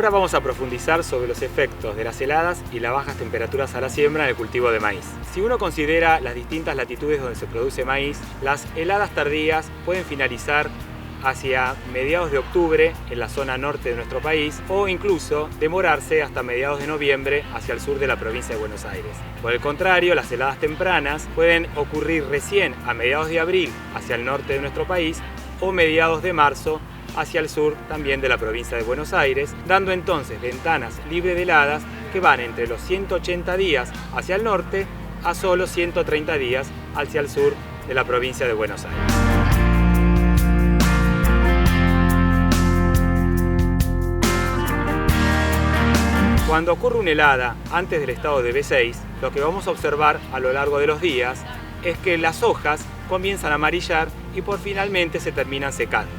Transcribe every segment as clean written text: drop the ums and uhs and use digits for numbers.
Ahora vamos a profundizar sobre los efectos de las heladas y las bajas temperaturas a la siembra en el cultivo de maíz. Si uno considera las distintas latitudes donde se produce maíz, las heladas tardías pueden finalizar hacia mediados de octubre en la zona norte de nuestro país o incluso demorarse hasta mediados de noviembre hacia el sur de la provincia de Buenos Aires. Por el contrario, las heladas tempranas pueden ocurrir recién a mediados de abril hacia el norte de nuestro país o mediados de marzo hacia el sur también de la provincia de Buenos Aires, dando entonces ventanas libres de heladas que van entre los 180 días hacia el norte a solo 130 días hacia el sur de la provincia de Buenos Aires. Cuando ocurre una helada antes del estado de B6, lo que vamos a observar a lo largo de los días es que las hojas comienzan a amarillar y finalmente se terminan secando.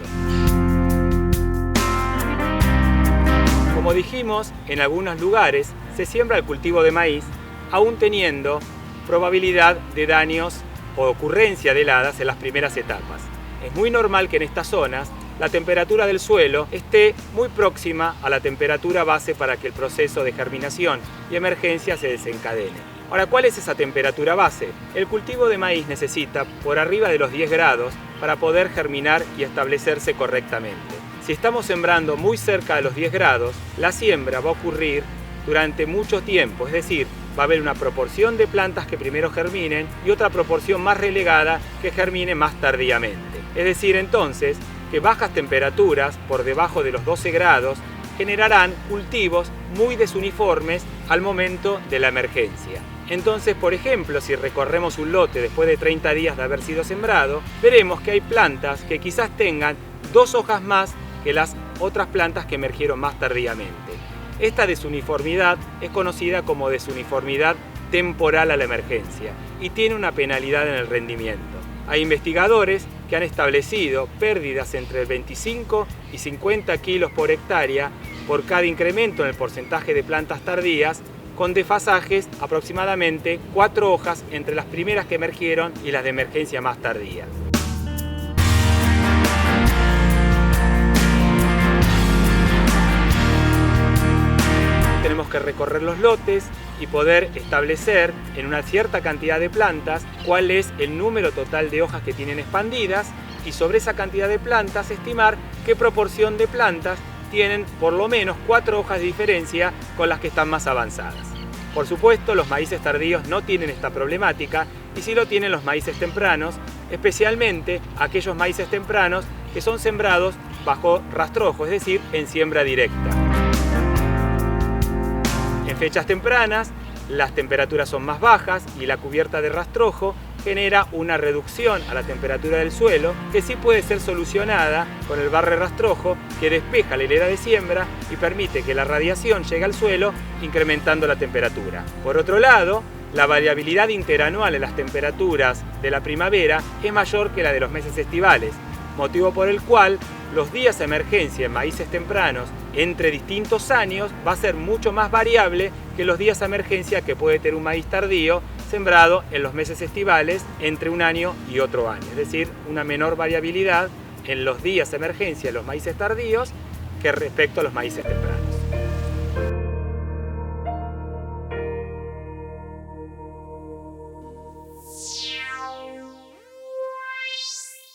Como dijimos, en algunos lugares se siembra el cultivo de maíz, aún teniendo probabilidad de daños o ocurrencia de heladas en las primeras etapas. Es muy normal que en estas zonas la temperatura del suelo esté muy próxima a la temperatura base para que el proceso de germinación y emergencia se desencadene. Ahora, ¿cuál es esa temperatura base? El cultivo de maíz necesita por arriba de los 10 grados para poder germinar y establecerse correctamente. Si estamos sembrando muy cerca de los 10 grados, la siembra va a ocurrir durante mucho tiempo, es decir, va a haber una proporción de plantas que primero germinen y otra proporción más relegada que germine más tardíamente. Es decir, entonces, que bajas temperaturas por debajo de los 12 grados generarán cultivos muy desuniformes al momento de la emergencia. Entonces, por ejemplo, si recorremos un lote después de 30 días de haber sido sembrado, veremos que hay plantas que quizás tengan 2 hojas más que las otras plantas que emergieron más tardíamente. Esta desuniformidad es conocida como desuniformidad temporal a la emergencia y tiene una penalidad en el rendimiento. Hay investigadores que han establecido pérdidas entre el 25 y 50 kilos por hectárea por cada incremento en el porcentaje de plantas tardías, con desfasajes aproximadamente 4 hojas entre las primeras que emergieron y las de emergencia más tardía. Tenemos que recorrer los lotes y poder establecer en una cierta cantidad de plantas cuál es el número total de hojas que tienen expandidas y sobre esa cantidad de plantas estimar qué proporción de plantas tienen por lo menos 4 hojas de diferencia con las que están más avanzadas. Por supuesto, los maíces tardíos no tienen esta problemática y sí lo tienen los maíces tempranos, especialmente aquellos maíces tempranos que son sembrados bajo rastrojo, es decir, en siembra directa. En fechas tempranas, las temperaturas son más bajas y la cubierta de rastrojo genera una reducción a la temperatura del suelo que sí puede ser solucionada con el barre rastrojo que despeja la hilera de siembra y permite que la radiación llegue al suelo incrementando la temperatura. Por otro lado, la variabilidad interanual en las temperaturas de la primavera es mayor que la de los meses estivales, motivo por el cual los días de emergencia en maíces tempranos entre distintos años va a ser mucho más variable que los días de emergencia que puede tener un maíz tardío sembrado en los meses estivales entre un año y otro año. Es decir, una menor variabilidad en los días de emergencia en los maíces tardíos que respecto a los maíces tempranos.